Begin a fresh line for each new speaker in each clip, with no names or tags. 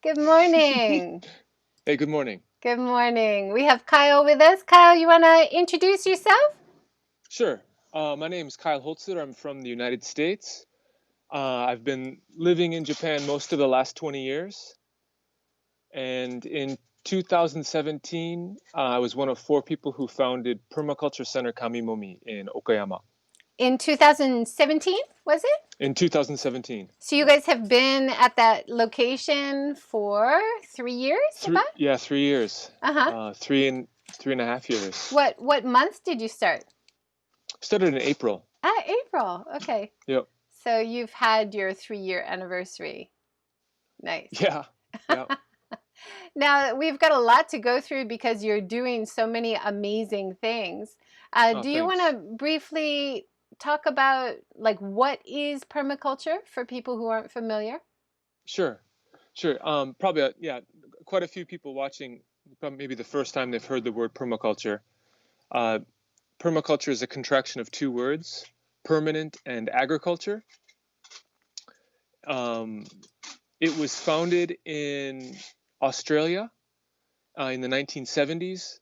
Good morning.
Hey, good morning.
Good morning. We have Kyle with us. Kyle, you want to introduce yourself?
Sure. My name is Kyle Holzhueter. I'm from the United States. I've been living in Japan most of the last 20 years. And in 2017, I was one of 4 people who founded Permaculture Center Kamimomi in Okayama.
In 2017, was it?
In 2017.
So you guys have been at that location for 3 years, about?
3 years.
Uh-huh.
3.5 years.
What month did you start?
Started in April.
April. Okay.
Yep.
So you've had your 3-year anniversary. Nice.
Yeah. Yeah.
Now, we've got a lot to go through because you're doing so many amazing things. Do you want
Thanks.
to briefly talk about like what is permaculture for people who aren't familiar?
Sure. Sure. Probably, quite a few people watching, probably maybe the first time they've heard the word permaculture. Uh, Permaculture is a contraction of 2 words, permanent and agriculture. It was founded in Australia in the 1970s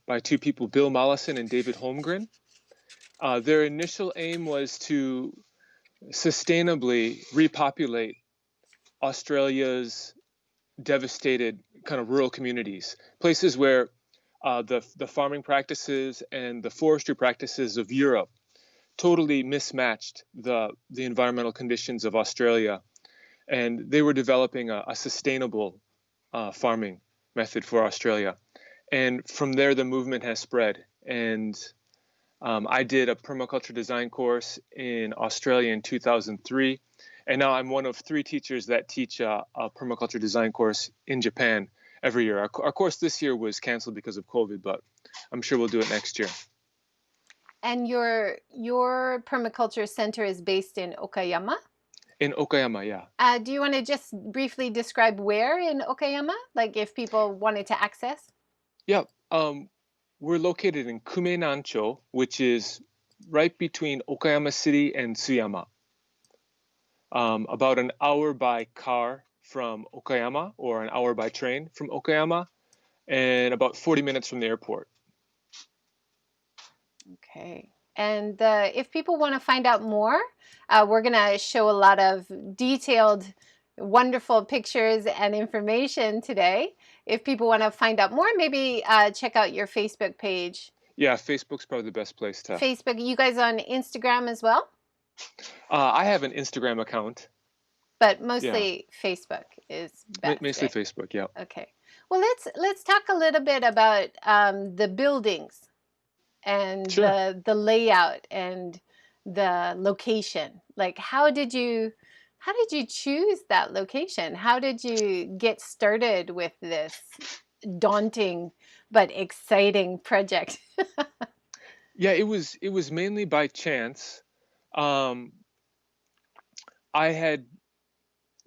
by 2 people, Bill Mollison and David Holmgren. Their initial aim was to sustainably repopulate Australia's devastated kind of rural communities, places where the farming practices and the forestry practices of Europe totally mismatched the environmental conditions of Australia, and they were developing a sustainable farming method for Australia. And from there, the movement has spread. And I did a permaculture design course in Australia in 2003. And now I'm one of 3 teachers that teach a permaculture design course in Japan every year. Our course this year was canceled because of COVID, but I'm sure we'll do it next year.
And your permaculture center is based in Okayama?
In Okayama, yeah.
Do you want to just briefly describe where in Okayama, like if people wanted to access?
Yeah. We're located in Kumenancho, which is right between Okayama City and Tsuyama. About an hour by car from Okayama, or an hour by train from Okayama, and about 40 minutes from the airport.
Okay. And if people want to find out more, we're going to show a lot of detailed, wonderful pictures and information today. If people want to find out more, maybe check out your Facebook page.
Yeah, Facebook's probably the best place to.
Facebook, you guys on Instagram as well?
I have an Instagram account.
But mostly Facebook is best.
Mostly Facebook, yeah.
Okay. Well, let's talk a little bit about the buildings and
Sure.
the layout and the location. Like how did you choose that location? How did you get started with this daunting but exciting project?
Yeah, it was mainly by chance. I had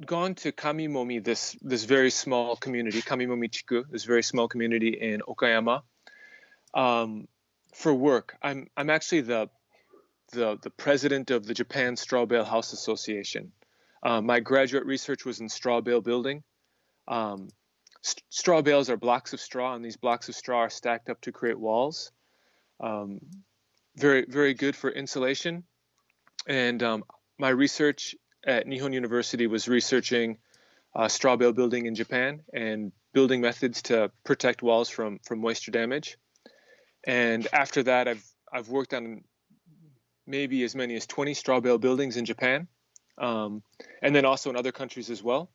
gone to Kamimomi, this very small community, Kamimomi-chiku, this very small community in Okayama, for work. I'm actually the president of the Japan Straw Bale House Association. My graduate research was in straw bale building. Straw bales are blocks of straw, and these blocks of straw are stacked up to create walls. Very, very good for insulation. And my research at Nihon University was researching straw bale building in Japan and building methods to protect walls from moisture damage. And after that, I've worked on maybe as many as 20 straw bale buildings in Japan, and then also in other countries as well.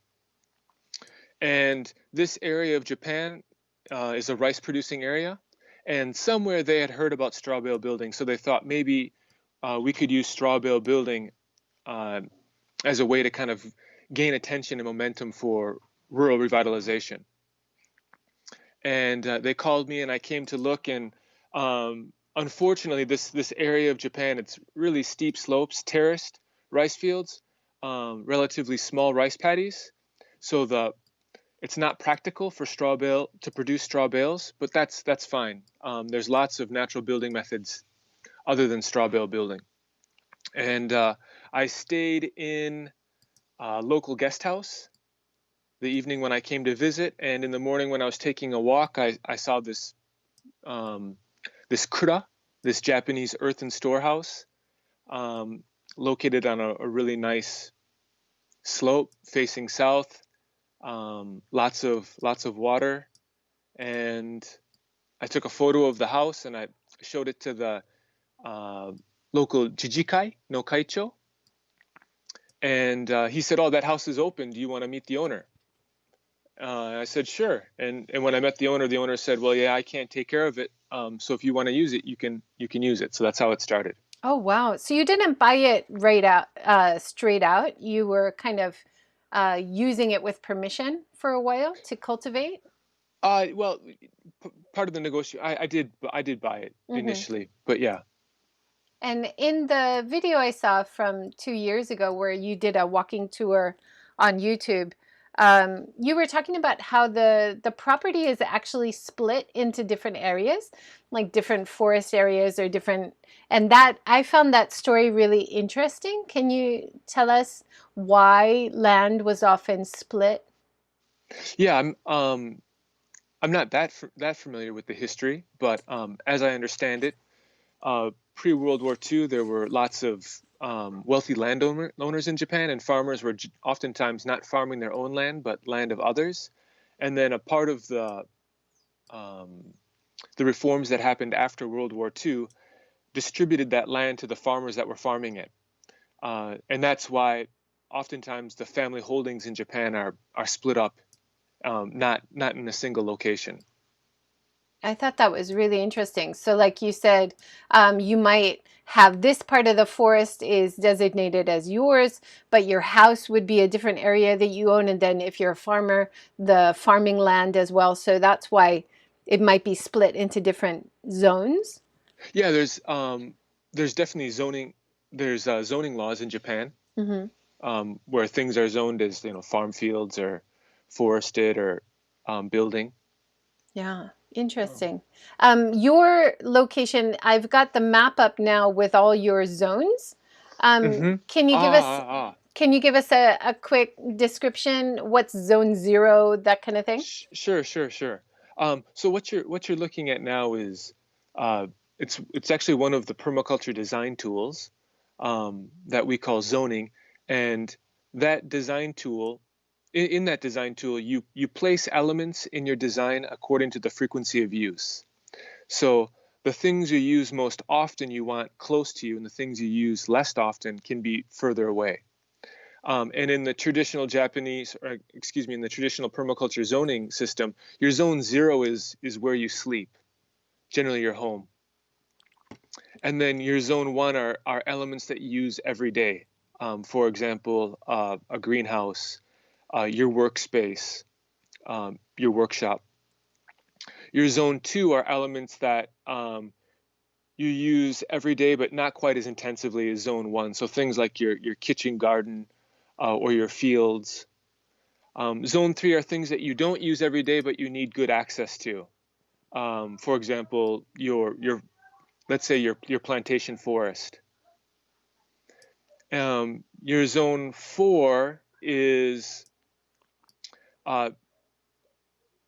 And this area of Japan is a rice producing area, and somewhere they had heard about straw bale building, so they thought maybe we could use straw bale building as a way to kind of gain attention and momentum for rural revitalization. And they called me, and I came to look, and unfortunately, this area of Japan, it's really steep slopes, terraced rice fields, relatively small rice paddies. So it's not practical for straw bale to produce straw bales, but that's fine. There's lots of natural building methods other than straw bale building. And I stayed in a local guest house the evening when I came to visit, and in the morning when I was taking a walk, I saw this this kura, this Japanese earthen storehouse, located on a really nice slope facing south. Lots of water, and I took a photo of the house and I showed it to the local Jijikai no Kaicho, and he said, "Oh, that house is open. Do you want to meet the owner?" I said, "Sure." And when I met the owner said, "Well, yeah, I can't take care of it. So if you want to use it, you can use it." So that's how it started.
Oh, wow. So you didn't buy it right out, straight out. You were kind of using it with permission for a while to cultivate?
Well, part of the negotiation, I did buy it
Hmm.
initially, but yeah.
And in the video I saw from 2 years ago, where you did a walking tour on YouTube, you were talking about how the property is actually split into different areas, like different forest areas or different, and that I found that story really interesting. Can you tell us why land was often split?
Yeah, I'm not that familiar with the history, but as I understand it, pre-World War II, there were lots of wealthy landowners in Japan, and farmers were oftentimes not farming their own land, but land of others. And then a part of um, the reforms that happened after World War II distributed that land to the farmers that were farming it. And that's why oftentimes the family holdings in Japan are split up, not in a single location.
I thought that was really interesting. So, like you said, you might have this part of the forest is designated as yours, but your house would be a different area that you own. And then, if you're a farmer, the farming land as well. So, that's why it might be split into different zones.
Yeah, there's definitely zoning. There's zoning laws in Japan,
Hmm.
where things are zoned as, farm fields or forested or building.
Yeah,
Oh.
interesting. Your location, I've got the map up now with all your zones.
Mm-hmm.
Can you give us a quick description? What's zone zero, that kind of thing?
Sure, sure, sure. So what you're looking at now is uh, it's actually one of the permaculture design tools that we call zoning, and that design tool in that design tool you place elements in your design according to the frequency of use. So the things you use most often you want close to you, and the things you use less often can be further away. And in the traditional Japanese, or excuse me, in the traditional permaculture zoning system, your zone zero is where you sleep, generally your home. And then your zone one are elements that you use every day. For example, a greenhouse, your workspace, your workshop. Your zone two are elements that you use every day, but not quite as intensively as zone one. So things like your kitchen garden or your fields. Zone three are things that you don't use every day, but you need good access to. For example, your let's say your plantation forest. Your zone four is uh,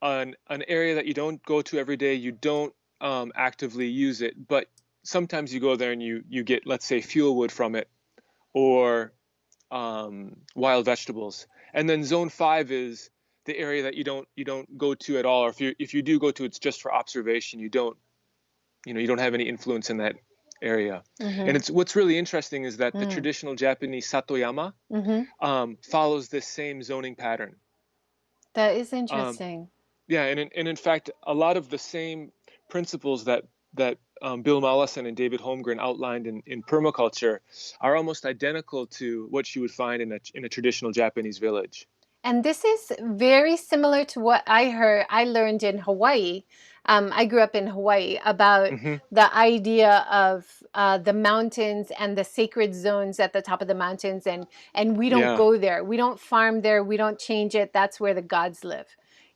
an area that you don't go to every day. You don't actively use it, but sometimes you go there and you get, let's say, fuel wood from it or wild vegetables. And then zone five is the area that you don't go to at all, or if you do go to, it's just for observation. You don't have any influence in that area. And
Mm-hmm.
it's what's really interesting is that the traditional Japanese satoyama
Mm-hmm.
follows this same zoning pattern.
That is
Um,
interesting.
yeah, and in fact, a lot of the same principles that Bill Mollison and David Holmgren outlined in permaculture are almost identical to what you would find in a traditional Japanese village.
And this is very similar to what I learned in Hawaii. I grew up in Hawaii about
Hmm.
the idea of the mountains and the sacred zones at the top of the mountains, and we don't
Yeah,
go there. We don't farm there. We don't change it. That's where the gods live.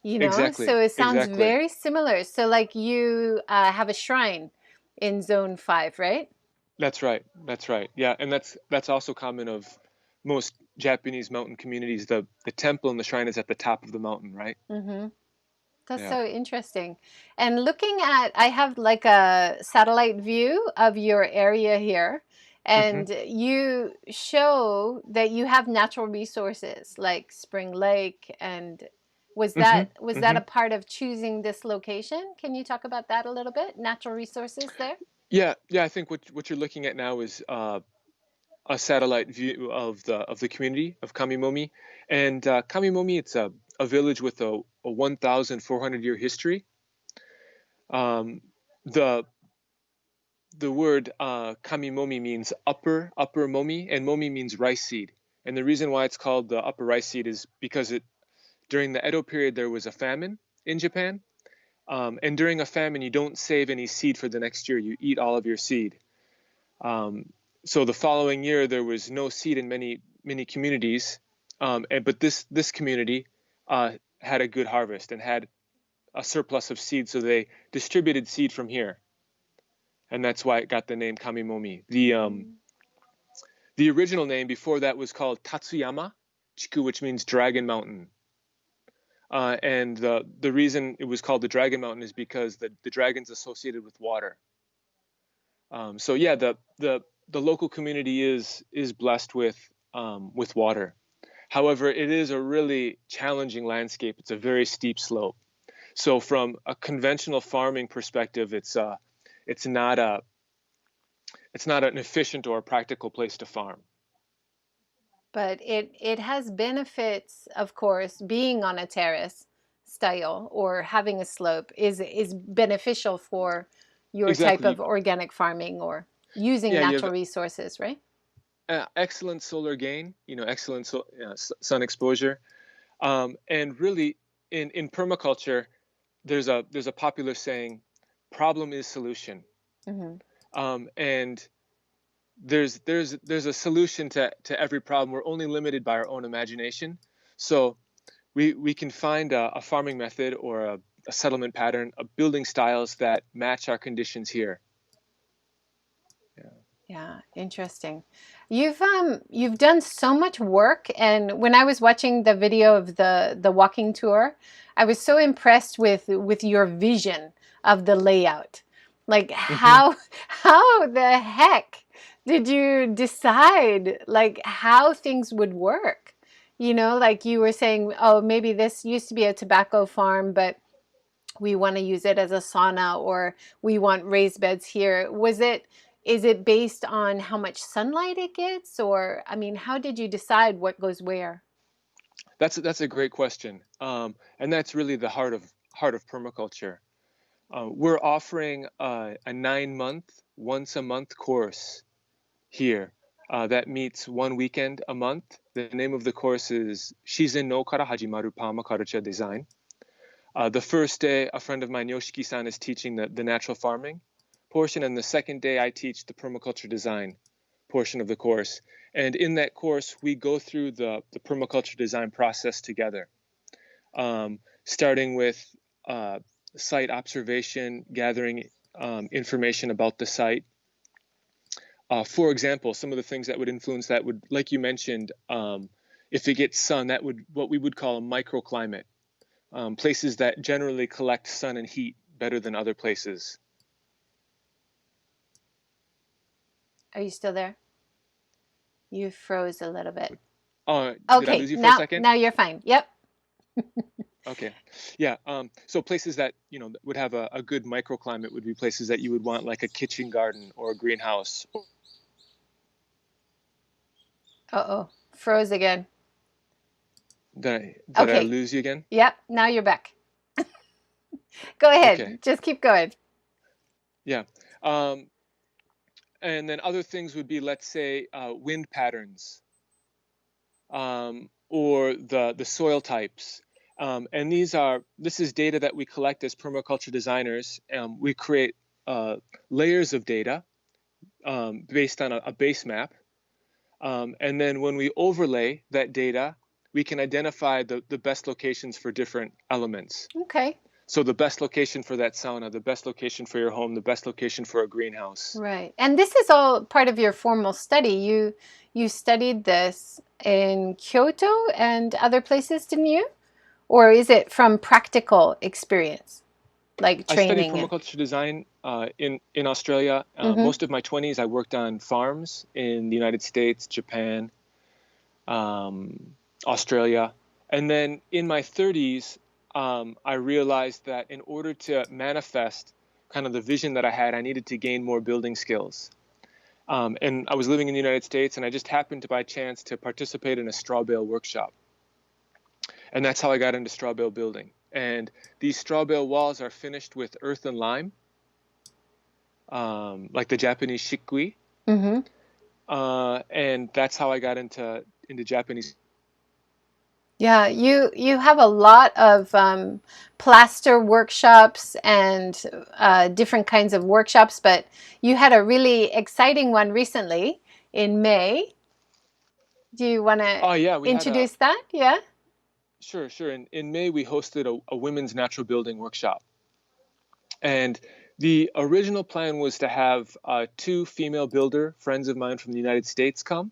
exactly,
So it sounds
exactly.
very similar. So like you have a shrine in zone 5, right?
That's right. That's right. Yeah, and that's also common of most. Japanese mountain communities, the temple and the shrine is at the top of the mountain, right?
Mm-hmm. That's
Yeah.
so interesting. And looking at, I have like a satellite view of your area here,
Hmm.
and you show that you have natural resources like Spring Lake. And
Hmm.
was that
Hmm.
a part of choosing this location? Can you talk about that a little bit? Natural resources there?
Yeah, yeah. I think what you're looking at now is a satellite view of the community of Kamimomi, and Kamimomi, it's a village with a 1,400-year history. Um, the the word Kamimomi means upper momi, and momi means rice seed. And the reason why it's called the upper rice seed is because during the Edo period there was a famine in Japan, and during a famine you don't save any seed for the next year. You eat all of your seed. Um, so the following year there was no seed in many communities, but this community had a good harvest and had a surplus of seed, so they distributed seed from here, and that's why it got the name Kamimomi. The original name before that was called Tatsuyama Chiku, which means Dragon Mountain. And the reason it was called the Dragon Mountain is because the dragon's associated with water. So yeah, the local community is blessed with water. However, it is a really challenging landscape. It's a very steep slope. So from a conventional farming perspective, it's not a it's not an efficient or a practical place to farm.
But it has benefits, of course. Being on a terrace style or having a slope is beneficial for your type of
Exactly.
organic farming or using
Yeah, you
natural
have
resources, right?
excellent solar gain, excellent sun exposure, and really in permaculture, there's a popular saying, problem is solution,
Hmm.
and there's a solution to every problem. We're only limited by our own imagination, so we can find a farming method or a settlement pattern, a building styles that match our conditions here. Yeah.
Yeah, interesting. You've done so much work, and when I was watching the video of the walking tour, I was so impressed with your vision of the layout. Like
Hmm.
how the heck did you decide like how things would work? Like you were saying, oh, maybe this used to be a tobacco farm, but we want to use it as a sauna, or we want raised beds here. Is it based on how much sunlight it gets, or I mean, how did you decide what goes where?
That's a great question, and that's really the heart of permaculture. We're offering a 9 month, once a month course here that meets one weekend a month. The name of the course is Shizen no Kara Hajimaru Permaculture Design. The first day, a friend of mine, Yoshiki-san, is teaching the natural farming portion, and the second day, I teach the permaculture design portion of the course. And in that course, we go through the permaculture design process together, starting with uh, site observation, gathering information about the site. For example, some of the things that would influence that would, like you mentioned, if it gets sun, that would what we would call a microclimate, places that generally collect sun and heat better than other places.
Are you still there? You froze a little bit.
Did I
Okay,
lose you for a
now
second?
now you're fine. Yep.
Okay. Yeah. So places that would have a good microclimate would be places that you would want like a kitchen garden or a greenhouse.
Uh-oh, froze again.
Did I
Okay.
lose you again?
Yep, now you're back. Go
Okay.
ahead, just keep going.
Yeah. Um, and then other things would be, let's say, wind patterns, or the soil types. And this is data that we collect as permaculture designers. We create layers of data based on a base map. And then when we overlay that data, we can identify the best locations for different elements.
Okay.
So the best location for that sauna, the best location for your home, the best location for a greenhouse.
Right. And this is all part of your formal study. You studied this in Kyoto and other places, didn't you? Or is it from practical experience, like
I studied
training and
permaculture design in Australia.
mm-hmm.
Most of my 20s, I worked on farms in the United States, Japan, Australia. And then in my 30s, I realized that in order to manifest kind of the vision that I had, I needed to gain more building skills. And I was living in the United States, and I just happened to, by chance, to participate in a straw bale workshop. And that's how I got into straw bale building. And these straw bale walls are finished with earthen lime, like the Japanese shikui.
Mm-hmm.
And that's how I got into Japanese.
Yeah, you have a lot of plaster workshops and different kinds of workshops, but you had a really exciting one recently in May. Do you want to
Oh yeah, we had a
introduce that? Yeah.
sure. In May, we hosted a women's natural building workshop. And the original plan was to have two female builder friends of mine from the United States come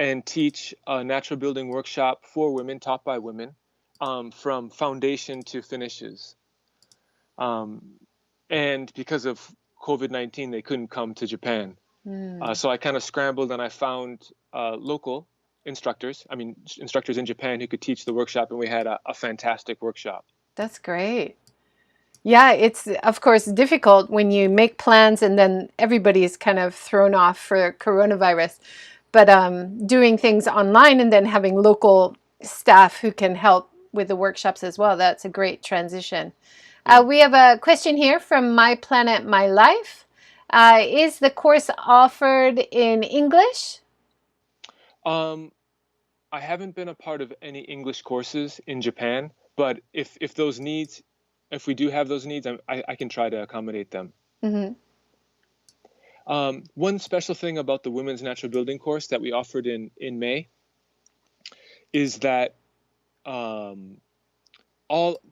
and teach a natural building workshop for women, taught by women, from foundation to finishes. And because of COVID-19, they couldn't come to Japan. So I kind of scrambled and I found local instructors, instructors in Japan who could teach the workshop, and we had a fantastic workshop.
That's great. Yeah, it's of course difficult when you make plans and then everybody is kind of thrown off for coronavirus. But doing things online and then having local staff who can help with the workshops as well, that's a great transition.
Yeah.
We have a question here from My Planet, My Life. Is the course offered in English?
Um, I haven't been a part of any English courses in Japan, but if those needs, if we do have those needs, I can try to accommodate them.
Mm-hmm.
One special thing about the Women's Natural Building course that we offered in May is that all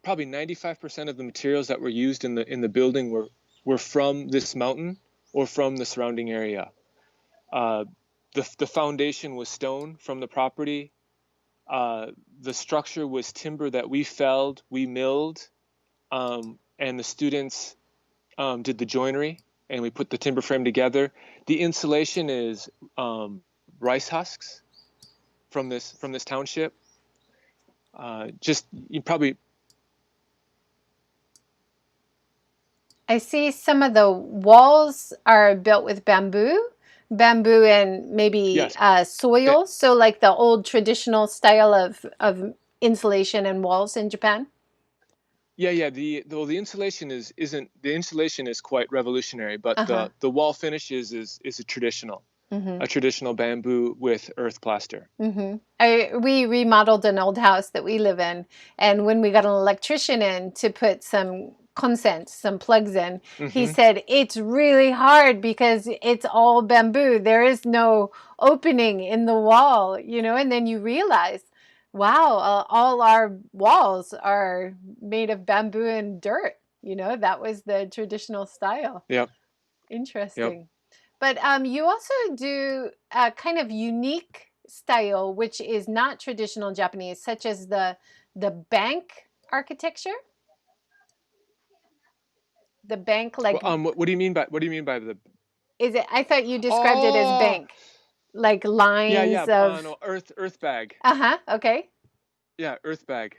probably 95% of the materials that were used in the building were from this mountain or from the surrounding area. The foundation was stone from the property. The structure was timber that we felled, we milled, and the students did the joinery, and we put the timber frame together. The insulation is rice husks from this township. Just you probably.
I see some of the walls are built with bamboo and maybe
Yes.
soil. So like the old traditional style of insulation and walls in Japan.
Yeah. The insulation isn't the insulation is quite revolutionary, but
Uh-huh.
the wall finishes is
Mm-hmm.
a traditional bamboo with earth plaster.
Mm-hmm. We remodeled an old house that we live in, and when we got an electrician in to put some consents, some plugs in, he
Mm-hmm.
said it's really hard because it's all bamboo. There is no opening in the wall, and then you realize, wow, all our walls are made of bamboo and dirt. That was the traditional style.
Yep. Yep.
Interesting. But you also do a kind of unique style, which is not traditional Japanese, such as the bank architecture. The bank,
Well,
like,
what do you mean by the?
is it? I thought you described it as
Oh,
bank, like
yeah.
lines of.
No, earth bag.
Uh-huh. Okay.
Yeah, earth bag.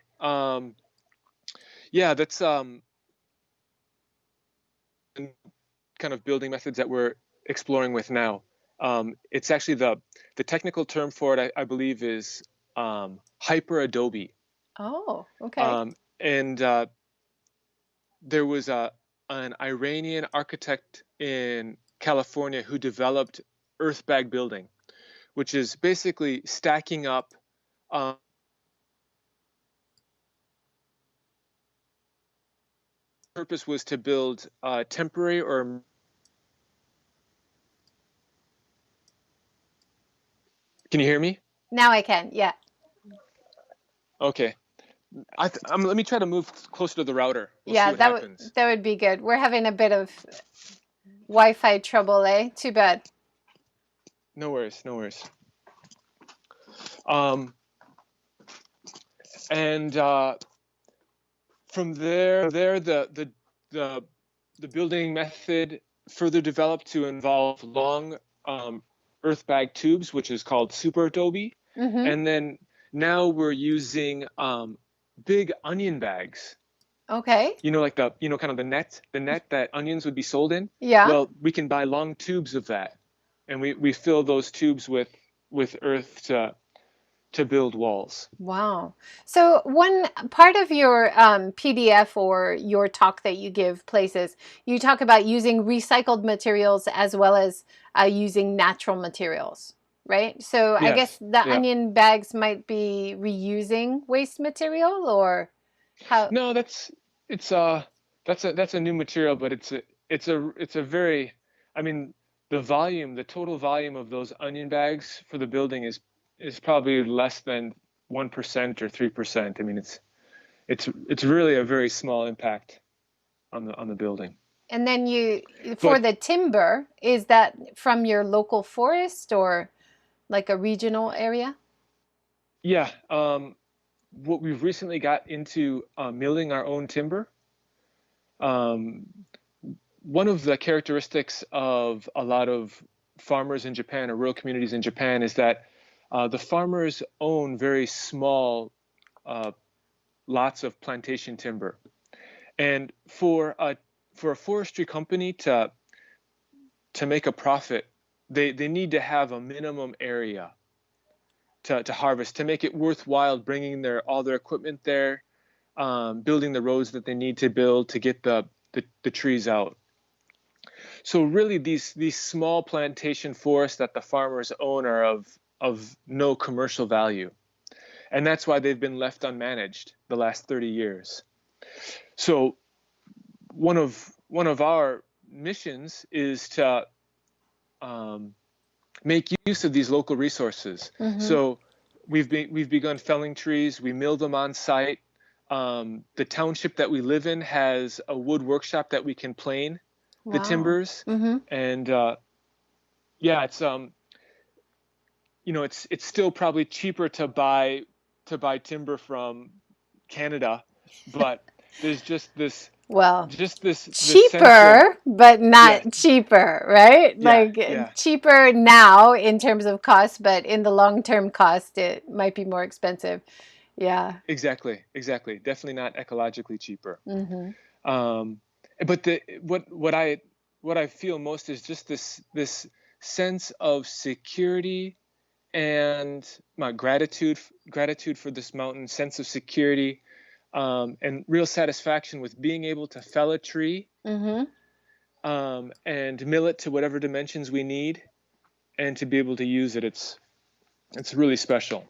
Yeah, that's kind of building methods that we're exploring with now. It's actually the technical term for it, I believe, is hyper adobe.
Oh, okay.
And there was an Iranian architect in California who developed earth bag building, which is basically stacking up. Purpose was to build temporary or. Can you hear me?
Now I can. Yeah.
Okay. Let me try to move closer to the router. We'll see
Yeah,
what happens.
that would be good. We're having a bit of Wi-Fi trouble, eh? Too bad.
No worries, no worries. And from there, the building method further developed to involve long earth bag tubes, which is called super adobe.
Mm-hmm.
And then now we're using big onion bags.
Okay.
Like kind of the net that onions would be sold in.
Yeah.
Well, we can buy long tubes of that, and we fill those tubes with earth to build walls.
Wow. So one part of your PDF or your talk that you give places, you talk about using recycled materials as well as using natural materials, right? So I guess
Yes.
the
Yeah.
onion bags might be reusing waste material, or how?
No, that's a new material, but it's a very, I mean, the total volume of those onion bags for the building is probably less than 1% or 3%. I mean, it's really a very small impact on the building.
And then for
But
the timber, is that from your local forest or like a regional area?
yeah, what we've recently got into milling our own timber. Um, One of the characteristics of a lot of farmers in Japan or rural communities in Japan is that the farmers own very small lots of plantation timber, and for a forestry company to make a profit, they need to have a minimum area to harvest to make it worthwhile bringing all their equipment there, building the roads that they need to build to get the trees out. So really, these small plantation forests that the farmers own are of no commercial value, and that's why they've been left unmanaged the last 30 years. So one of our missions is to make use of these local resources.
Mm-hmm.
So we've begun felling trees. We mill them on site. The township that we live in has a wood workshop that we can plane the
Wow.
timbers,
Mm-hmm.
and yeah, it's still probably cheaper to buy timber from Canada, but there's just this
Well,
sense of,
cheaper, but
yeah,
not cheaper, right?
yeah,
Like
yeah,
cheaper now in terms of cost, but in the long-term cost, it might be more expensive. Yeah.
exactly, definitely not ecologically cheaper.
Mm-hmm.
But what I feel most is just this sense of security and my gratitude for this mountain, sense of security, and real satisfaction with being able to fell a tree,
Mm-hmm.
and mill it to whatever dimensions we need, and to be able to use it. It's really special.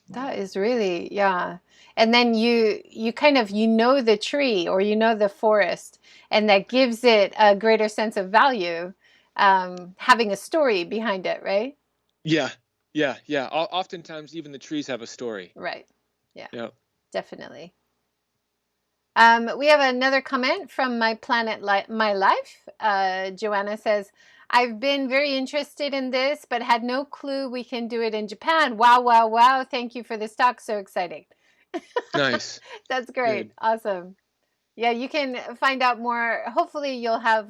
That is really, yeah. And then you kind of the tree or the forest, and that gives it a greater sense of value, having a story behind it, right?
Yeah, yeah, yeah. Oftentimes, even the trees have a story.
Right. Yeah,
Yeah.
definitely. We have another comment from My Planet My Life. Joanna says, I've been very interested in this, but had no clue we can do it in Japan. Wow, wow, wow. Thank you for this talk. So exciting.
Nice.
That's great.
Good.
Awesome. Yeah, you can find out more. Hopefully, you'll have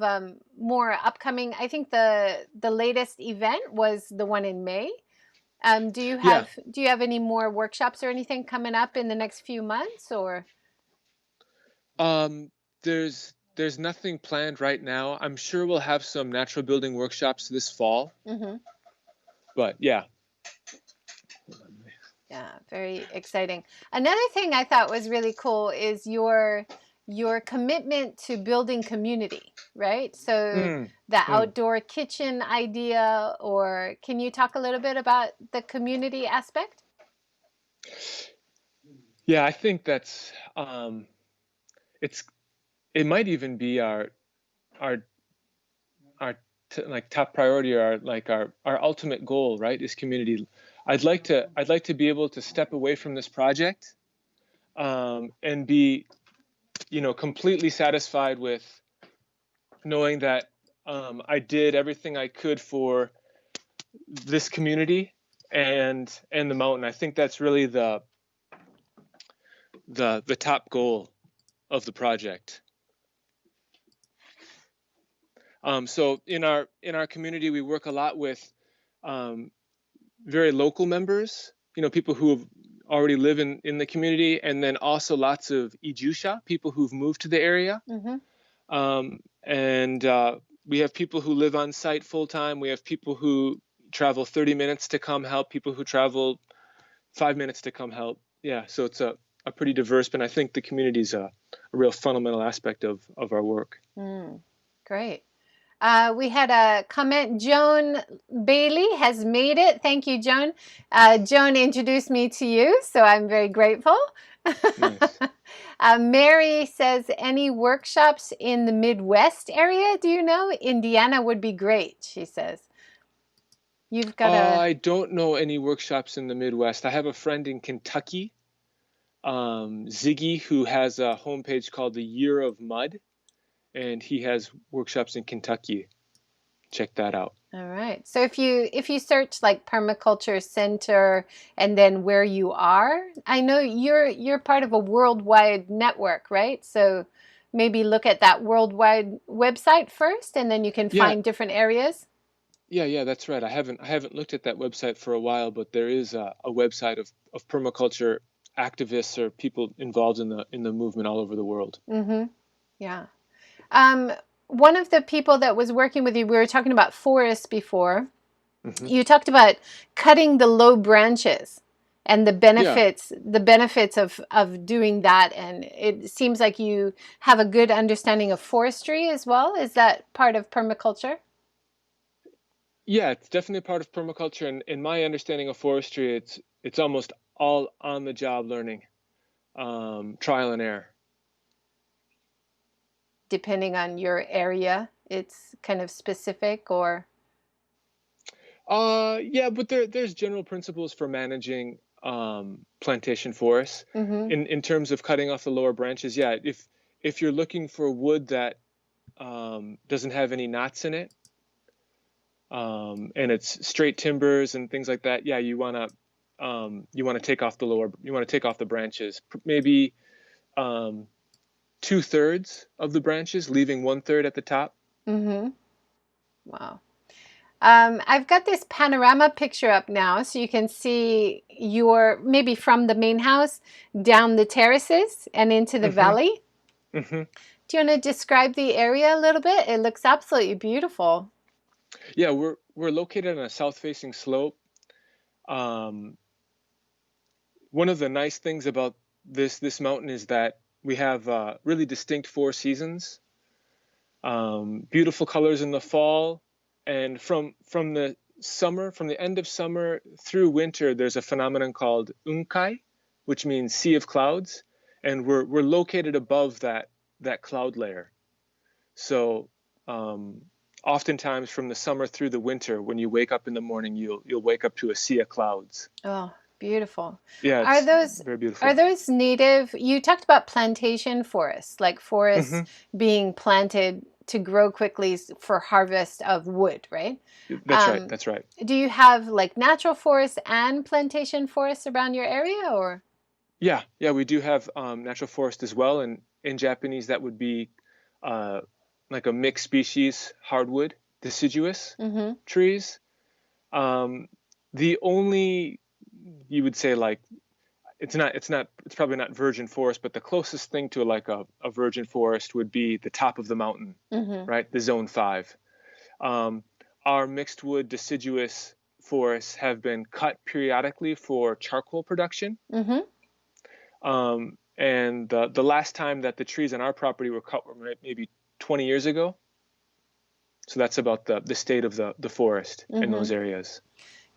more upcoming. I think the latest event was the one in May.
Yeah.
Do you have any more workshops or anything coming up in the next few months, or?
Um, there's nothing planned right now. I'm sure we'll have some natural building workshops this fall.
Mm-hmm.
But yeah.
Yeah, very exciting. Another thing I thought was really cool is your commitment to building community, right? So the outdoor kitchen idea, or can you talk a little bit about the community aspect?
Yeah, I think that's it might even be our like top priority, or our ultimate goal, right? Is community. I'd like to be able to step away from this project and be, completely satisfied with knowing that I did everything I could for this community and the mountain. I think that's really the top goal of the project. So in our community, we work a lot with very local members, people who have already live in the community, and then also lots of ijusha, people who've moved to the area. And we have people who live on site full time. We have people who travel 30 minutes to come help, people who travel 5 minutes to come help. Yeah, so it's a pretty diverse, but I think the community is a real fundamental aspect of our work.
Great. We had a comment. Joan Bailey has made it. Thank you, Joan. Joan introduced me to you, so I'm very grateful.
Nice.
Mary says, any workshops in the Midwest area, do you know? Indiana would be great, she says. You've got
I don't know any workshops in the Midwest. I have a friend in Kentucky, Ziggy, who has a homepage called the Year of Mud, and he has workshops in Kentucky. Check that out.
All right. So if you search like Permaculture Center and then where you are, I know you're part of a worldwide network, right? So maybe look at that worldwide website first, and then you can find different areas.
Yeah, that's right. I haven't looked at that website for a while, but there is a website of permaculture activists or people involved in the movement all over the world.
Yeah. One of the people that was working with you, we were talking about forests before. You talked about cutting the low branches and the benefits of doing that. And it seems like you have a good understanding of forestry as well. Is that part of permaculture?
Yeah, it's definitely part of permaculture. And in my understanding of forestry, it's almost all on the job learning, trial and error.
Depending on your area, it's kind of specific, or?
Yeah, but there's general principles for managing plantation forests. In terms of cutting off the lower branches. Yeah, if you're looking for wood that doesn't have any knots in it, and it's straight timbers and things like that, yeah, you want to take off the branches, maybe 2/3 of the branches, leaving 1/3 at the top.
Wow. I've got this panorama picture up now, so you can see maybe from the main house down the terraces and into the valley. Do you want to describe the area a little bit? It looks absolutely beautiful.
Yeah, we're located on a south-facing slope. One of the nice things about this mountain is that we have really distinct 4 seasons. Beautiful colors in the fall, and from the end of summer through winter, there's a phenomenon called unkai, which means sea of clouds, and we're located above that cloud layer. So oftentimes from the summer through the winter, when you wake up in the morning, you'll wake up to a sea of clouds.
Oh, beautiful.
Yeah, it's very beautiful.
Are those native? You talked about plantation forests, like forests being planted to grow quickly for harvest of wood, right?
That's right.
Do you have like natural forests and plantation forests around your area, or?
Yeah, we do have natural forest as well, and in Japanese that would be like a mixed species hardwood deciduous trees. The only, you would say, like, it's probably not virgin forest, but the closest thing to like a virgin forest would be the top of the mountain, right? The zone 5. Our mixed wood deciduous forests have been cut periodically for charcoal production. And the last time that the trees on our property were cut were maybe 20 years ago. So that's about the state of the forest in those areas.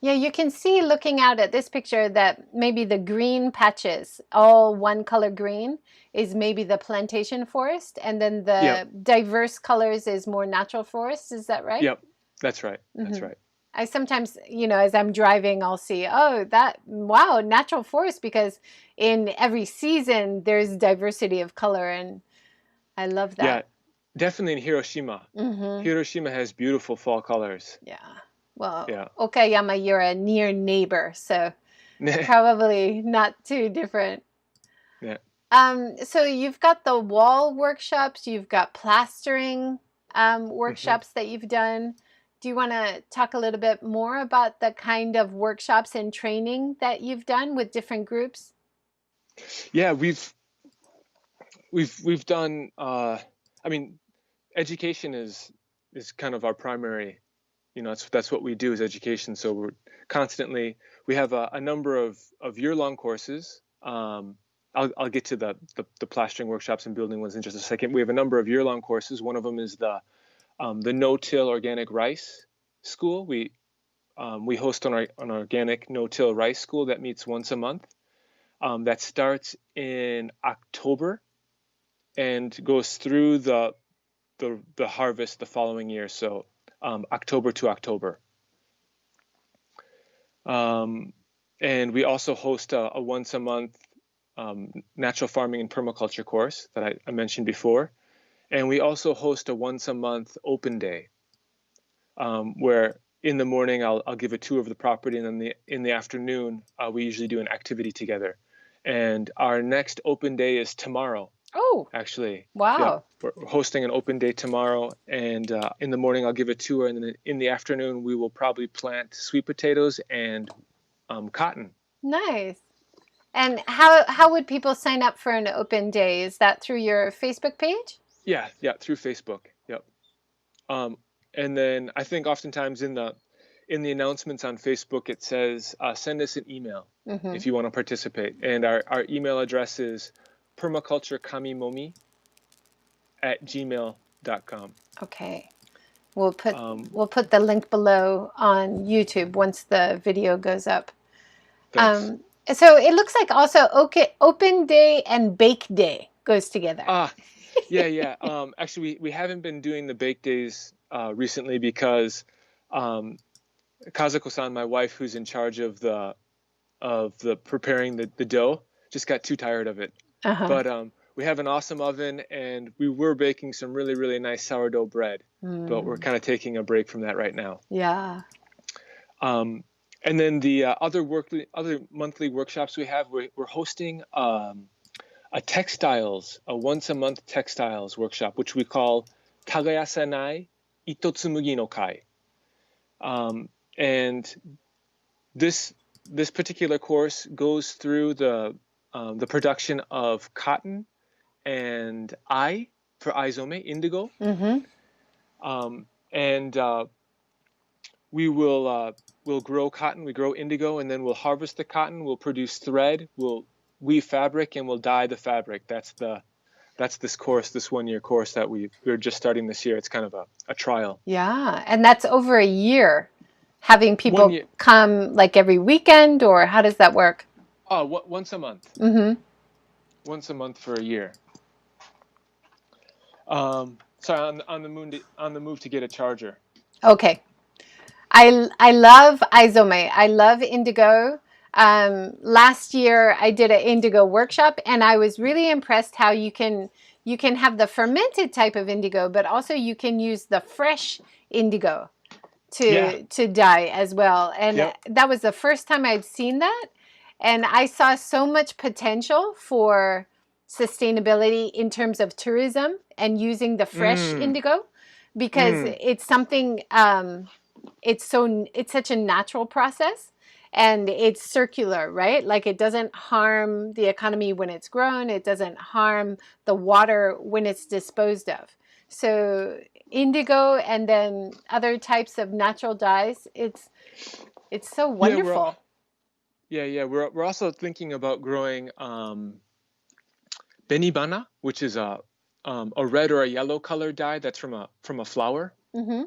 Yeah, you can see looking out at this picture that maybe the green patches, all one color green, is maybe the plantation forest, and then the diverse colors is more natural forest. Is that right?
Yep, that's right. That's right.
I sometimes, as I'm driving, I'll see, oh, wow, natural forest, because in every season there's diversity of color, and I love
Yeah,
that.
definitely in Hiroshima.
Mm-hmm.
Hiroshima has beautiful fall colors.
Yeah. Well,
Yeah.
Okayama, you're a near neighbor, so probably not too different.
Yeah.
So you've got the wall workshops, you've got plastering
Hmm.
workshops that you've done. Do you want to talk a little bit more about the kind of workshops and training that you've done with different groups?
Yeah, we've done I mean, education is kind of our primary, that's what we do is education. So we have a number of year-long courses. I'll get to the plastering workshops and building ones in just a second. We have a number of year-long courses. One of them is the no-till organic rice school. We host an organic no-till rice school that meets once a month. That starts in October and goes through the harvest the following year. So October to October. And we also host a once a month natural farming and permaculture course that I mentioned before. And we also host a once a month open day, where in the morning I'll give a tour of the property, and then in the afternoon we usually do an activity together. And our next open day is tomorrow.
Oh,
Actually, yeah,
wow.
we're hosting an open day tomorrow, and in the morning I'll give a tour, and then in the afternoon we will probably plant sweet potatoes and cotton.
Nice. And how would people sign up for an open day? Is that through your Facebook page?
Yeah, yeah, through Facebook. Yep. Um, and then I think oftentimes in the announcements on Facebook it says send us an email
Mm-hmm.
if you want to participate, and our email address is permaculturekamimomi@gmail.com.
Okay. We'll put
Um,
we'll put the link below on YouTube once the video goes up.
Thanks.
So it looks like also open day and bake day goes together.
Ah, yeah, yeah. Actually, we haven't been doing the bake days recently because um, Kazuko-san, my wife, who's in charge of the preparing the dough, just got too tired of it.
Uh-huh.
But we have an awesome oven, and we were baking some really, really nice sourdough bread. But we're
Mm,
kind of taking a break from that right now.
yeah.
And then the other monthly workshops we have, we're hosting a once a month textiles workshop, which we call Tagayasanai Itotsumugi no Kai. And this particular course goes through the production of cotton and for aizome, indigo.
Mm-hmm.
And we'll grow cotton, we grow indigo, and then we'll harvest the cotton, we'll produce thread, we'll weave fabric, and we'll dye the fabric. That's this 1 year course that we're just starting this year. It's kind of a trial.
Yeah. And that's over a year, having
One
people
year,
come like every weekend, or how does that work?
once a month,
Mm-hmm.
once a month for a year. Sorry, on the move to get a charger.
Okay. I love Izome. I love indigo. Last year I did an indigo workshop, and I was really impressed how you can have the fermented type of indigo, but also you can use the fresh indigo
Yeah.
to dye as well. And
Yep.
that was the first time I'd seen that, and I saw so much potential for sustainability in terms of tourism and using the fresh
Mm.
indigo, because
Mm.
it's something it's such a natural process, and it's circular, right? Like, it doesn't harm the economy when it's grown, it doesn't harm the water when it's disposed of. So indigo and then other types of natural dyes, it's so
Yeah,
wonderful.
we're also thinking about growing benibana, which is a red or a yellow color dye that's from a flower.
Mm-hmm.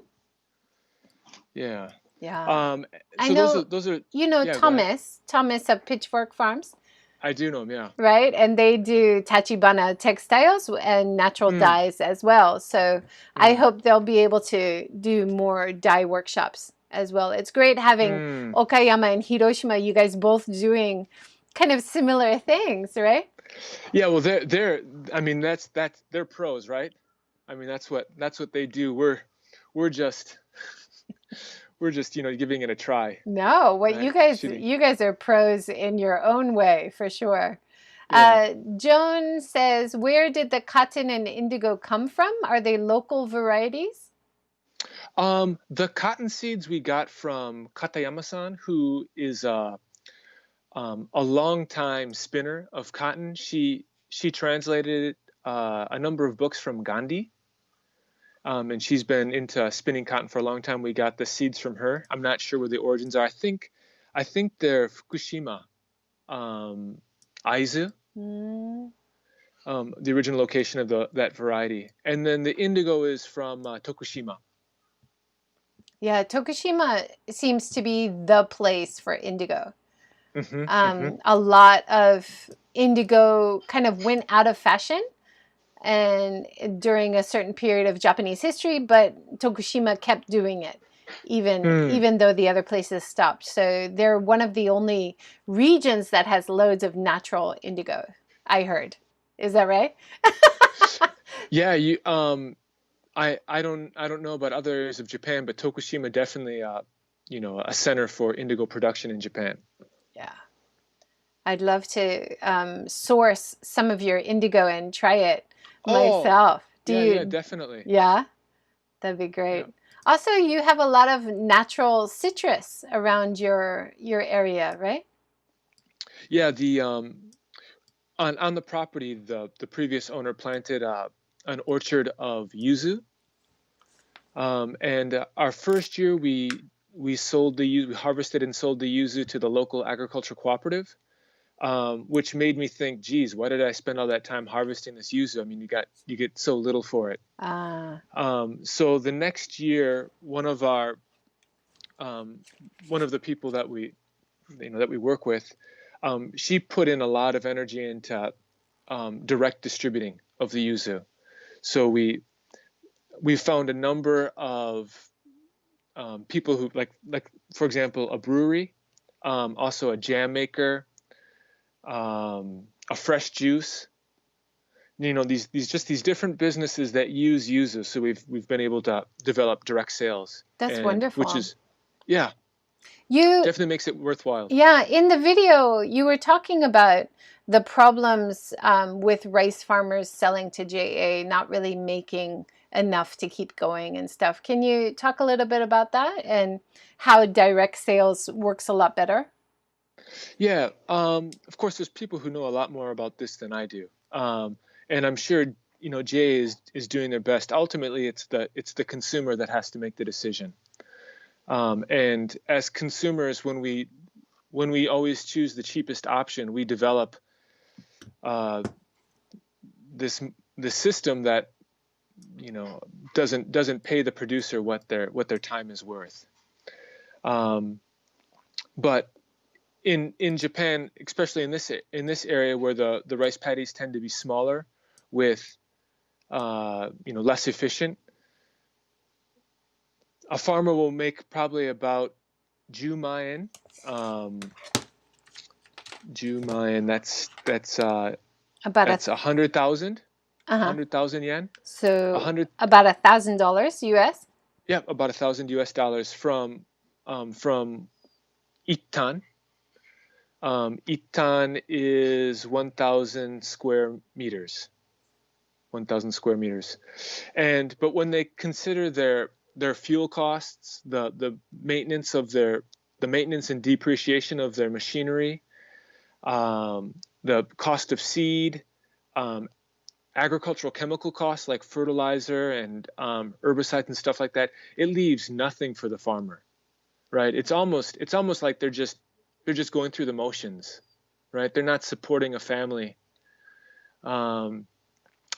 Yeah.
Yeah.
Um,
I
so those are
know,
those are yeah. Go ahead.
Thomas of Pitchfork Farms,
I do know them. Yeah.
right? And they do Tachibana textiles and natural
Mm.
dyes as well. So I
Mm.
hope they'll be able to do more dye workshops as well. It's great having Okayama and Hiroshima, you guys both doing kind of similar things, right?
Yeah, well, I mean, that's they're pros, right? I mean, that's what they do. We're just giving it a try,
No, what
right? Shooting.
you guys are pros in your own way, for sure.
Yeah.
Joan says, where did the cotton and indigo come from? Are they local varieties?
The cotton seeds we got from Katayama-san, who is a long-time spinner of cotton. She translated a number of books from Gandhi, and she's been into spinning cotton for a long time. We got the seeds from her. I'm not sure where the origins are. I think they're Fukushima, Aizu, the original location of that variety. And then the indigo is from Tokushima.
Yeah, Tokushima seems to be the place for indigo. A lot of indigo kind of went out of fashion and during a certain period of Japanese history, but Tokushima kept doing it, even though the other places stopped. So they're one of the only regions that has loads of natural indigo, I heard. Is that right?
Yeah, I don't know about other areas of Japan, but Tokushima definitely a center for indigo production in Japan.
Yeah. I'd love to source some of your indigo and try it myself.
Yeah, definitely.
Yeah, that'd be great. Yeah. Also, you have a lot of natural citrus around your area, right?
Yeah, on the property, the previous owner planted an orchard of yuzu, and our first year we harvested and sold the yuzu to the local agriculture cooperative. Which made me think, geez, why did I spend all that time harvesting this yuzu? I mean, you get so little for it. So the next year, one of the people that we work with, she put in a lot of energy into direct distributing of the yuzu. So we found a number of people who like for example a brewery, also a jam maker, a fresh juice, these different businesses that use yuzu. So we've been able to develop direct sales.
That's wonderful.
Which is, definitely makes it worthwhile.
Yeah, in the video you were talking about the problems with rice farmers selling to JA, not really making enough to keep going and stuff. Can you talk a little bit about that and how direct sales works a lot better?
Yeah, of course, there's people who know a lot more about this than I do, and I'm sure JA is doing their best. Ultimately, it's the consumer that has to make the decision. And as consumers, when we always choose the cheapest option, we develop this system that doesn't pay the producer what their time is worth. But in Japan, especially in this area where the rice paddies tend to be smaller, with less efficient, a farmer will make probably about jumayen. Jumayen, that's about 100,000. 100,000 yen.
So about $1,000 US.
Yeah, about $1,000 from Ittan. Ittan is 1,000 square meters. 1,000 square meters. But when they consider their fuel costs, the maintenance and depreciation of their machinery, the cost of seed, agricultural chemical costs like fertilizer and herbicides and stuff like that, it leaves nothing for the farmer, right? It's almost like they're just going through the motions, right? They're not supporting a family, and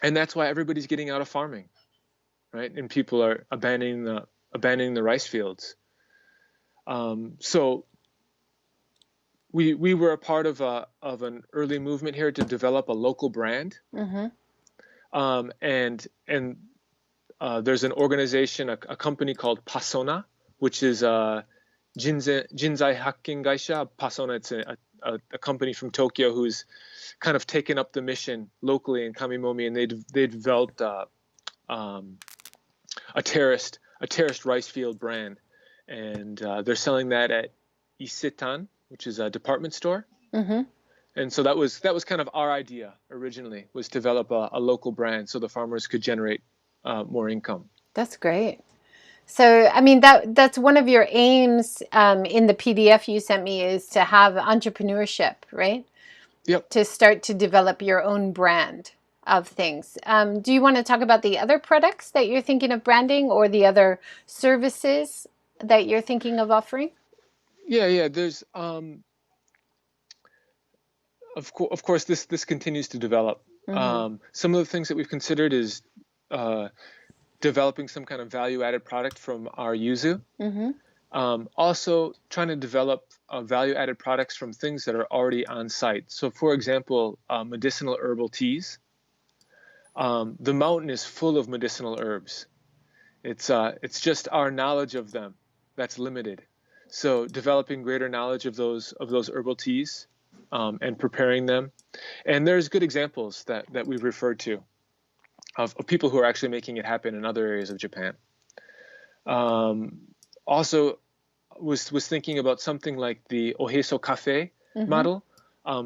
that's why everybody's getting out of farming, right? And people are abandoning the rice fields. So we were a part of an early movement here to develop a local brand. And there's an organization, a company called Pasona, which is Jinzai Hakkin Gaisha Pasona. It's a company from Tokyo who's kind of taken up the mission locally in Kamimomi, and they developed a terraced rice field brand, and they're selling that at Isetan, which is a department store.
Mm-hmm.
And so that was kind of our idea originally, was to develop a local brand so the farmers could generate more income.
That's great. So, I mean, that's one of your aims in the PDF you sent me, is to have entrepreneurship, right?
Yep.
To start to develop your own brand of things. Do you want to talk about the other products that you're thinking of branding, or the other services that you're thinking of offering?
Yeah. There's of course this continues to develop.
Mm-hmm.
Some of the things that we've considered is developing some kind of value-added product from our yuzu.
Mm-hmm.
Also trying to develop value-added products from things that are already on site. So, for example, medicinal herbal teas. The mountain is full of medicinal herbs. It's just our knowledge of them that's limited. So, developing greater knowledge of those herbal teas and preparing them. And there's good examples that we've referred to of people who are actually making it happen in other areas of Japan. Also, was thinking about something like the Oheso Cafe
Mm-hmm.
model,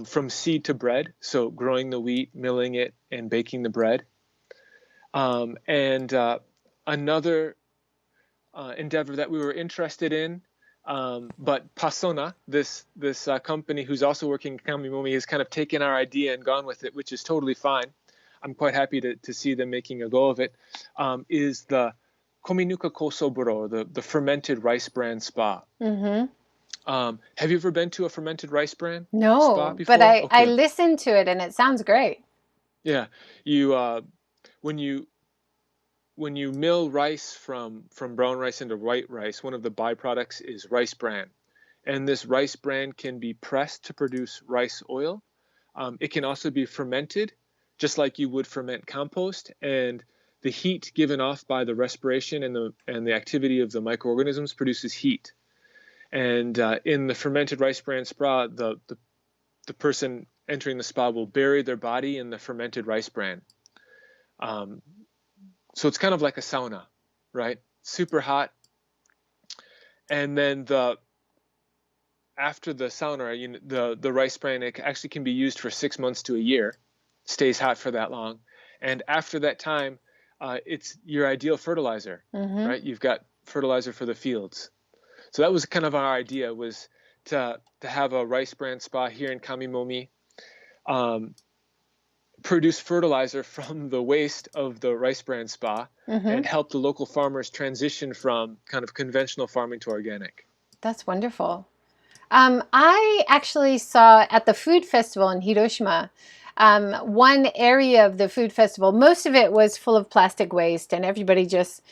from seed to bread. So growing the wheat, milling it, and baking the bread. And another endeavor that we were interested in, but Pasona, this company who's also working in Kamimomi, has kind of taken our idea and gone with it, which is totally fine. I'm quite happy to see them making a go of it. Is the Kominuka Kosoburo, the fermented rice bran spa.
Mm-hmm.
Have you ever been to a fermented rice bran spa
No,
before?
but I
Okay.
listened to it and it sounds great.
Yeah, you when you mill rice from brown rice into white rice, one of the byproducts is rice bran, and this rice bran can be pressed to produce rice oil. It can also be fermented, just like you would ferment compost, and the heat given off by the respiration and the activity of the microorganisms produces heat. And in the fermented rice bran spa, the person entering the spa will bury their body in the fermented rice bran. So it's kind of like a sauna, right? Super hot. And then after the sauna, the rice bran, it actually can be used for 6 months to a year. Stays hot for that long. And after that time, it's your ideal fertilizer,
Mm-hmm.
right? You've got fertilizer for the fields. So that was kind of our idea, was to have a rice bran spa here in Kamimomi, produce fertilizer from the waste of the rice bran spa,
Mm-hmm.
and help the local farmers transition from kind of conventional farming to organic.
That's wonderful. I actually saw at the food festival in Hiroshima, one area of the food festival, most of it was full of plastic waste, and everybody just,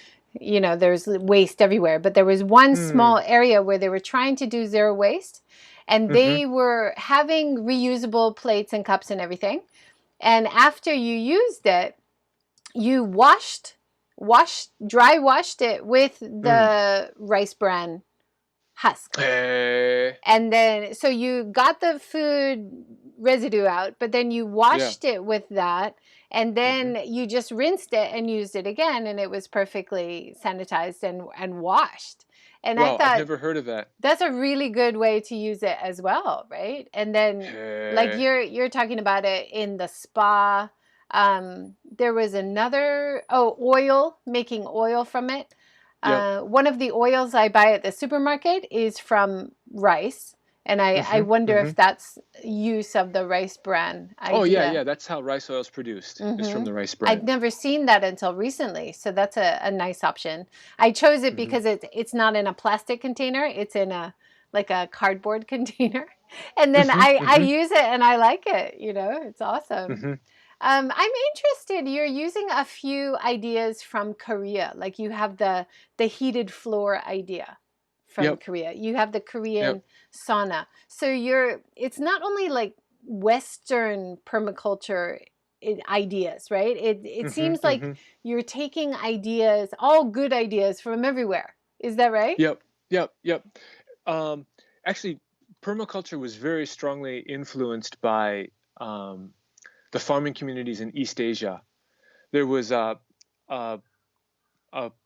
there's waste everywhere. But there was one small area where they were trying to do zero waste, and they were having reusable plates and cups and everything. And after you used it, you dry washed it with the rice bran husk. And then, so you got the food residue out, but then you washed it with that, and then you just rinsed it and used it again, and it was perfectly sanitized and washed. And
Wow,
I thought,
I've never heard of that.
That's a really good way to use it as well, right? And then, like you're talking about it in the spa. There was another, making oil from it. One of the oils I buy at the supermarket is from rice, and I wonder if that's use of the rice bran idea.
Oh yeah, that's how rice oil is produced, is from the rice bran.
I'd never seen that until recently, so that's a nice option. I chose it because it's not in a plastic container; it's in a cardboard container, and then I use it and I like it. It's awesome. I'm interested. You're using a few ideas from Korea, like you have the heated floor idea from Korea. You have the Korean sauna. So it's not only like Western permaculture ideas, right? It seems like you're taking ideas, all good ideas from everywhere. Is that right?
Yep. Yep, yep. Um, Actually, permaculture was very strongly influenced by the farming communities in East Asia. There was a, a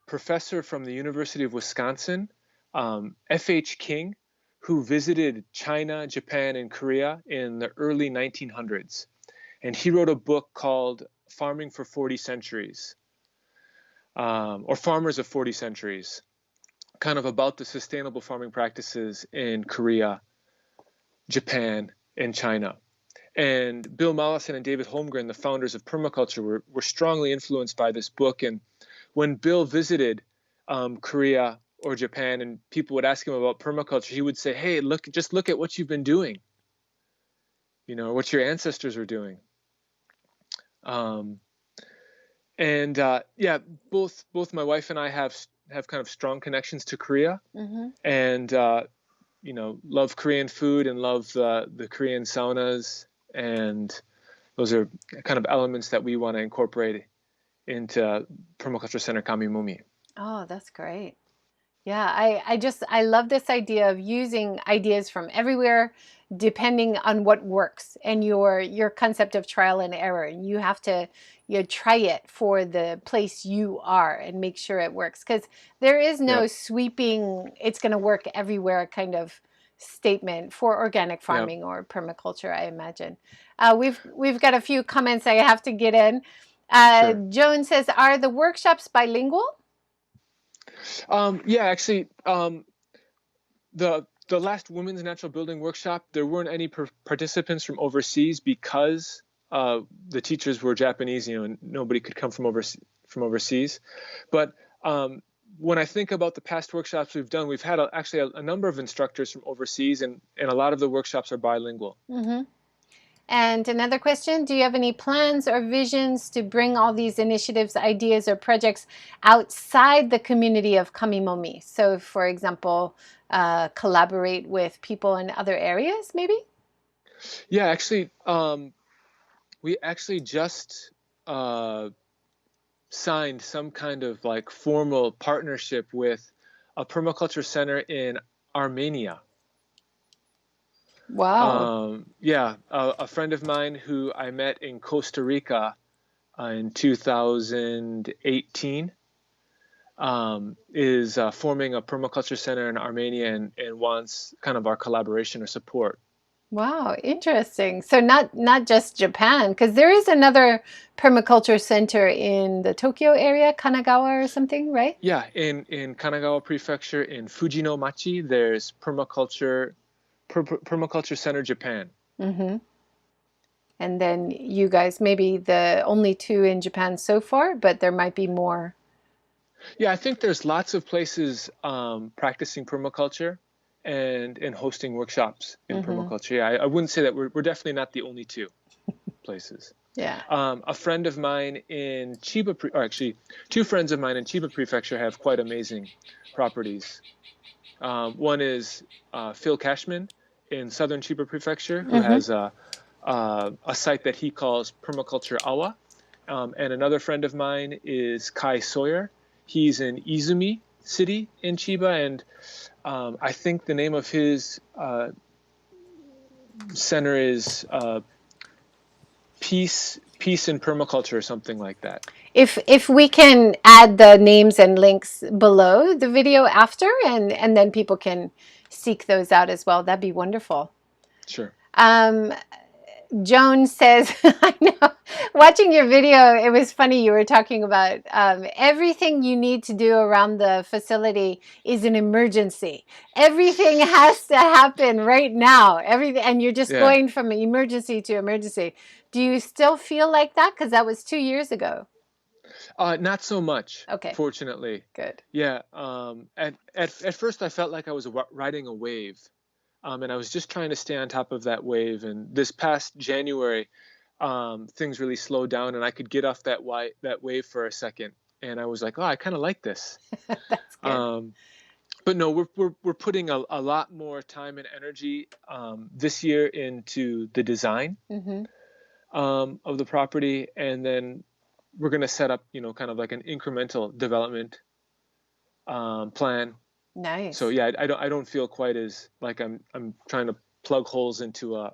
professor from the University of Wisconsin, F.H. King, who visited China, Japan, and Korea in the early 1900s. And he wrote a book called Farming for 40 Centuries, or Farmers of 40 Centuries, kind of about the sustainable farming practices in Korea, Japan, and China. And Bill Mollison and David Holmgren, the founders of permaculture, were strongly influenced by this book. And when Bill visited Korea or Japan, and people would ask him about permaculture, he would say, "Hey, just look at what you've been doing, what your ancestors were doing." Um, and yeah, both my wife and I have kind of strong connections to Korea, and love Korean food and love the Korean saunas, and those are kind of elements that we want to incorporate into Permaculture Center Kamimomi.
Oh, that's great. Yeah, I love this idea of using ideas from everywhere depending on what works and your concept of trial and error. And you have to try it for the place you are and make sure it works. Because there is no
Yep,
sweeping, it's going to work everywhere kind of statement for organic
yep,
farming or permaculture, I imagine. We've got a few comments I have to get in.
sure.
Joan says, are the workshops bilingual?
Yeah, actually, the last Women's Natural Building workshop, there weren't any participants from overseas because the teachers were Japanese, and nobody could come from overseas. But when I think about the past workshops we've done, we've had actually a number of instructors from overseas, and a lot of the workshops are bilingual.
Mm-hmm. And another question, do you have any plans or visions to bring all these initiatives, ideas, or projects outside the community of Kamimomi? So, for example, collaborate with people in other areas, maybe?
Yeah, actually, we actually just signed some kind of like formal partnership with a permaculture center in Armenia.
Wow.
Yeah, a friend of mine who I met in Costa Rica in 2018 is forming a permaculture center in Armenia, and wants kind of our collaboration or support.
Wow, interesting. So not just Japan, because there is another permaculture center in the Tokyo area, Kanagawa or something, right?
Yeah, in Kanagawa Prefecture in Fujino-machi, there's Permaculture Center Japan.
Mm-hmm. And then you guys, maybe the only two in Japan so far, but there might be more.
Yeah, I think there's lots of places practicing permaculture and hosting workshops in
Mm-hmm.
permaculture. Yeah, I wouldn't say that we're definitely not the only two places.
Yeah.
A friend of mine in Chiba, or actually, two friends of mine in Chiba Prefecture have quite amazing properties. One is Phil Cashman in southern Chiba Prefecture, who
Mm-hmm.
has a site that he calls Permaculture Awa. And another friend of mine is Kai Sawyer. He's in Izumi City in Chiba, and I think the name of his center is Peace in Permaculture or something like that.
If we can add the names and links below the video after, and then people can seek those out as well, that'd be wonderful.
Sure.
Joan says, I know, watching your video, it was funny. You were talking about everything you need to do around the facility is an emergency. Everything has to happen right now. Everything, and you're just
Yeah.
going from emergency to emergency. Do you still feel like that? Because that was 2 years ago.
Not so much,
Okay,
fortunately.
good.
Yeah. At first, I felt like I was riding a wave, and I was just trying to stay on top of that wave. And this past January, things really slowed down, and I could get off that wave for a second. And I was like, oh, I kind of like this.
That's good.
But no, we're putting a lot more time and energy this year into the design
Mm-hmm.
of the property, and then we're going to set up, kind of like an incremental development plan So
Nice.
yeah, I don't feel quite as like I'm trying to plug holes into a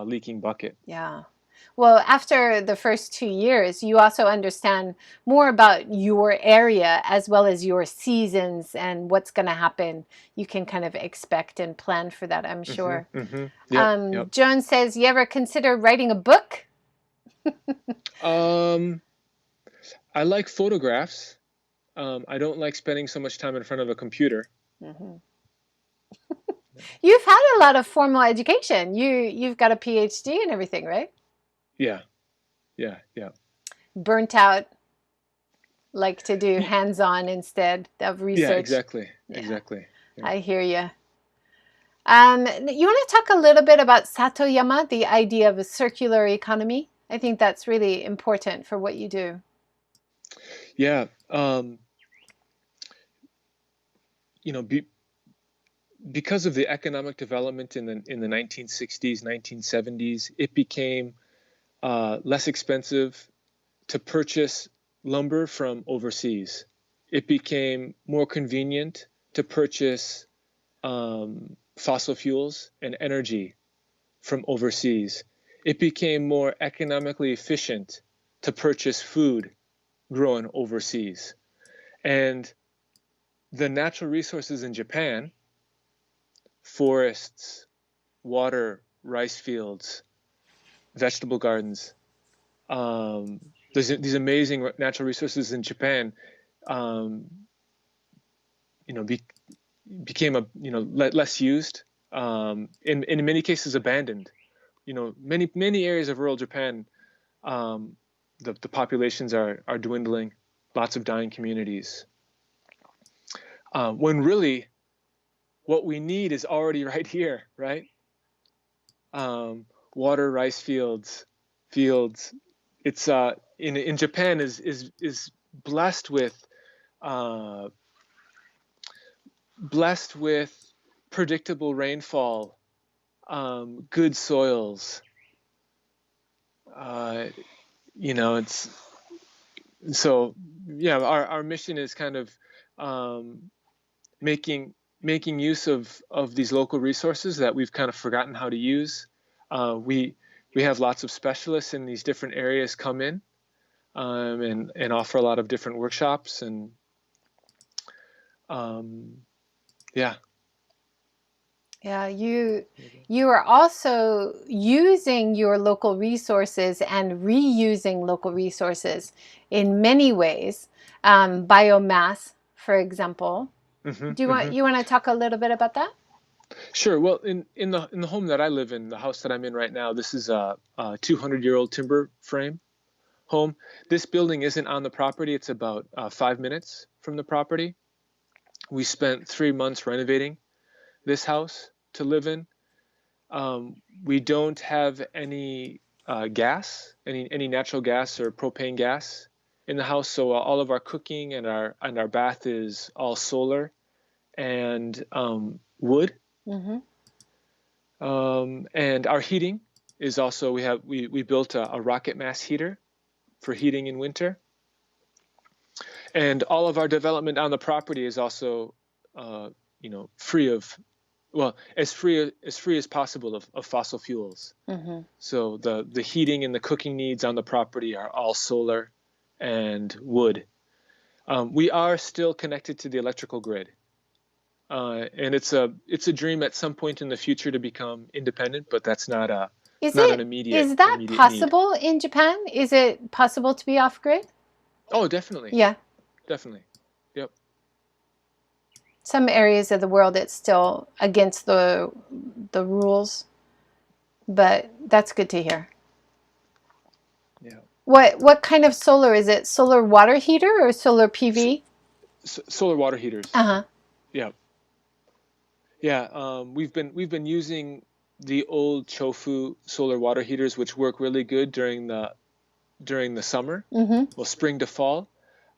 leaking bucket.
Yeah. Well, after the first 2 years, you also understand more about your area as well as your seasons and what's going to happen. You can kind of expect and plan for that, I'm sure.
Yep, yep.
Joan says, you ever consider writing a book?
Um, I like photographs. I don't like spending so much time in front of a computer.
Hmm. You've had a lot of formal education. You've got a PhD and everything, right?
Yeah, yeah, yeah.
Burnt out, like to do hands-on instead of
Yeah,
research.
exactly,
Yeah,
exactly. Yeah.
I hear you. You want to talk a little bit about Satoyama, the idea of a circular economy? I think that's really important for what you do.
Yeah. You know, because of the economic development in the 1960s, 1970s, it became less expensive to purchase lumber from overseas. It became more convenient to purchase fossil fuels and energy from overseas. It became more economically efficient to purchase food grown overseas. And the natural resources in Japan, forests, water, rice fields, vegetable gardens, there's these amazing natural resources in Japan, um, you know, became less used, in many cases abandoned. You know, many areas of rural Japan, um, the populations are dwindling, lots of dying communities. When really what we need is already right here, right? Water, rice fields. It's in Japan is blessed with uh, blessed with predictable rainfall, good soils. Uh, you know, it's so yeah. Our mission is kind of um, making use of these local resources that we've kind of forgotten how to use. We have lots of specialists in these different areas come in, and offer a lot of different workshops and um, yeah.
Yeah, you are also using your local resources and reusing local resources in many ways. Biomass, for example.
Hmm,
Do
hmm.
you want to talk a little bit about that?
Sure. Well, in the home that I live in, the house that I'm in right now, this is a 200-year-old timber frame home. This building isn't on the property. It's about 5 minutes from the property. We spent 3 months renovating this house to live in. We don't have any gas, any natural gas or propane gas in the house, so all of our cooking and our bath is all solar and wood.
Mm-hmm.
And our heating is also we built a rocket mass heater for heating in winter, and all of our development on the property is also free of, well, as free as possible of fossil fuels.
Mm-hmm.
So the heating and the cooking needs on the property are all solar and wood. We are still connected to the electrical grid, and it's a dream at some point in the future to become independent, but that's not an
Is that
immediate need.
possible in Japan? Is it possible to be off grid?
Oh, definitely,
Yeah.
definitely. Yep.
Some areas of the world it's still against the rules, but that's good to hear.
Yeah.
What kind of solar is it? Solar water heater or solar PV?
Solar water heaters.
Uh-huh.
Yeah. Yeah. We've been using the old Chofu solar water heaters, which work really good during the summer,
Mm-hmm.
well, spring to fall.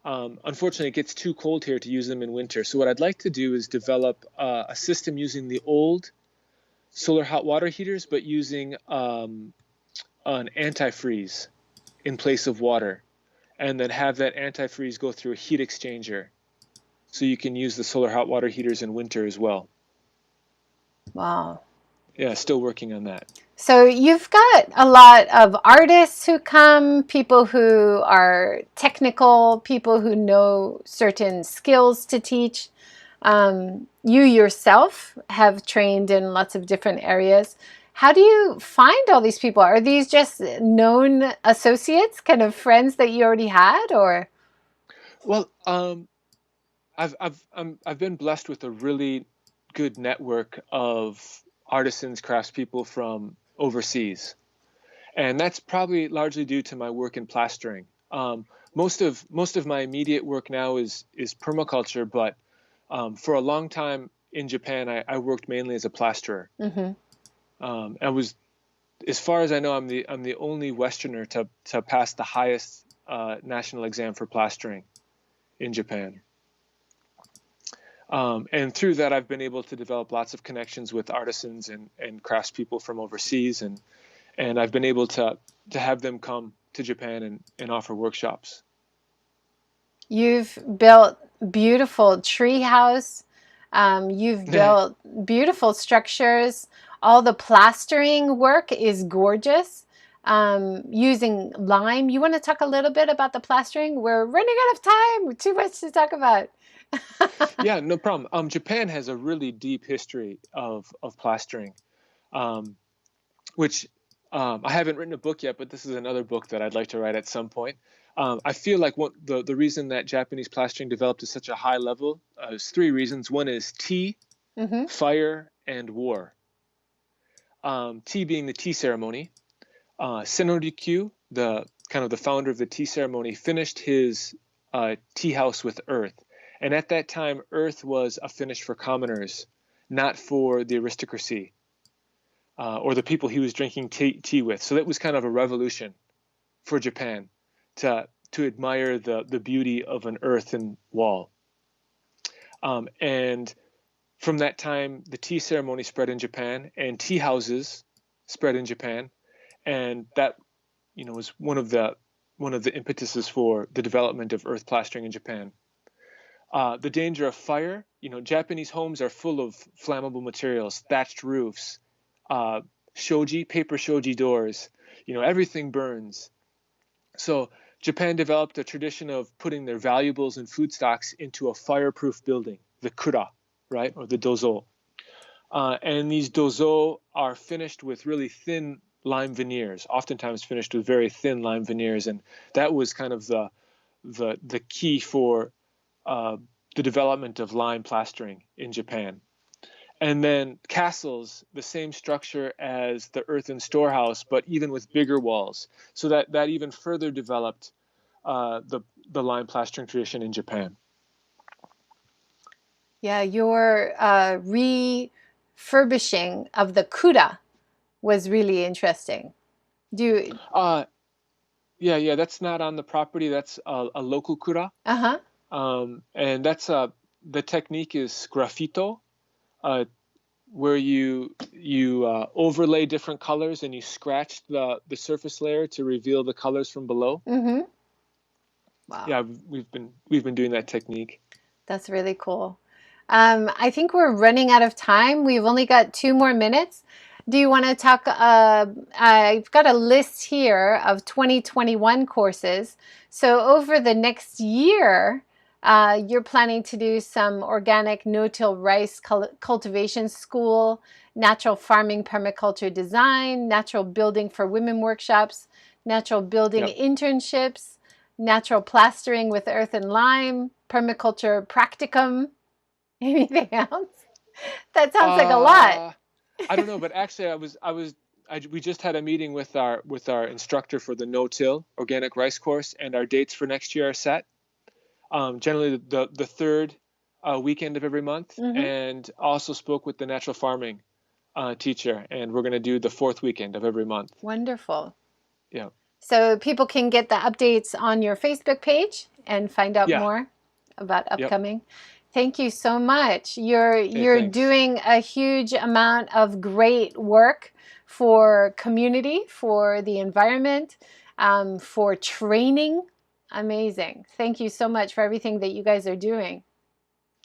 Unfortunately, it gets too cold here to use them in winter. So what I'd like to do is develop a system using the old solar hot water heaters, but using an antifreeze in place of water, and then have that antifreeze go through a heat exchanger so you can use the solar hot water heaters in winter as well.
Wow.
Yeah, still working on that.
So you've got a lot of artists who come, people who are technical, people who know certain skills to teach. You yourself have trained in lots of different areas. How do you find all these people? Are these just known associates, kind of friends that you already had, or?
Well, I've been blessed with a really good network of artisans, craftspeople from overseas, and that's probably largely due to my work in plastering. Most of my immediate work now is permaculture, but for a long time in Japan, I worked mainly as a plasterer.
Mm-hmm.
I was, as far as I know, I'm the only Westerner to pass the highest national exam for plastering in Japan. And through that, I've been able to develop lots of connections with artisans and craftspeople from overseas, and I've been able to have them come to Japan and offer workshops.
You've built beautiful treehouse. You've built beautiful structures. All the plastering work is gorgeous. Using lime. You want to talk a little bit about the plastering? We're running out of time. Too much to talk about.
Yeah, no problem. Japan has a really deep history of plastering, um, which I haven't written a book yet, but this is another book that I'd like to write at some point. I feel like the reason that Japanese plastering developed to such a high level is three reasons. One is tea,
Mm-hmm.
fire, and war. Tea being the tea ceremony. Senorikyu, the kind of the founder of the tea ceremony, finished his tea house with earth. And at that time, earth was a finish for commoners, not for the aristocracy or the people he was drinking tea with. So that was kind of a revolution for Japan to admire the beauty of an earthen wall. And from that time, the tea ceremony spread in Japan, and tea houses spread in Japan, and that was one of the impetuses for the development of earth plastering in Japan. The danger of fire, Japanese homes are full of flammable materials, thatched roofs, paper shoji doors, everything burns. So Japan developed a tradition of putting their valuables and food stocks into a fireproof building, the kura, right, or the dozo. And these dozo are finished with really thin lime veneers, oftentimes finished with very thin lime veneers, and that was kind of the key for the development of lime plastering in Japan. And then castles, the same structure as the earthen storehouse, but even with bigger walls. So that even further developed the lime plastering tradition in Japan.
Yeah, your refurbishing of the kura was really interesting. Do you?
Yeah, that's not on the property. That's a local kura.
Uh-huh.
And that's the technique is graffito, where you overlay different colors and you scratch the surface layer to reveal the colors from below.
Mm-hmm. Wow.
Yeah, we've been doing that technique.
That's really cool. I think we're running out of time. We've only got 2 more minutes. Do you want to talk? I've got a list here of 2021 courses. So over the next year, you're planning to do some organic no-till rice cultivation school, natural farming permaculture design, natural building for women workshops, natural building
Yep.
internships, natural plastering with earth and lime, permaculture practicum. Anything else? That sounds like a lot.
I don't know, but actually, we just had a meeting with our instructor for the no-till organic rice course, and our dates for next year are set. Generally, the third weekend of every month,
Mm-hmm.
and also spoke with the natural farming teacher, and we're going to do the fourth weekend of every month.
Wonderful.
Yeah.
So people can get the updates on your Facebook page and find out
Yeah.
more about
Yep.
upcoming. Thank you so much. You're
thanks.
doing a huge amount of great work for community, for the environment, for training. Amazing. Thank you so much for everything that you guys are doing.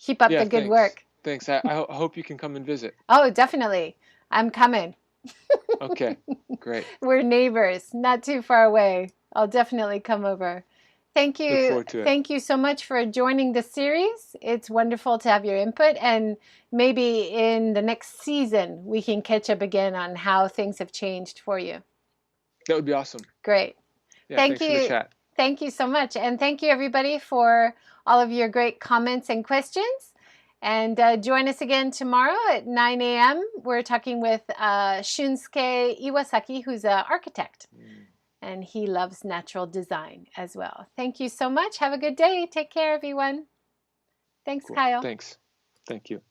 Keep up
Yeah,
the good
thanks.
work.
Thanks. I hope you can come and visit.
Oh, definitely. I'm coming.
Okay, great.
We're neighbors, not too far away. I'll definitely come over. Thank
Look
you.
forward to it.
Thank you so much for joining the series. It's wonderful to have your input, and maybe in the next season we can catch up again on how things have changed for you.
That would be awesome.
Great.
Yeah,
Thank
thanks for the
you.
chat.
Thank you so much. And thank you, everybody, for all of your great comments and questions. And join us again tomorrow at 9 a.m. We're talking with Shunsuke Iwasaki, who's an architect. And he loves natural design as well. Thank you so much. Have a good day. Take care, everyone. Thanks,
Cool.
Kyle.
Thanks. Thank you.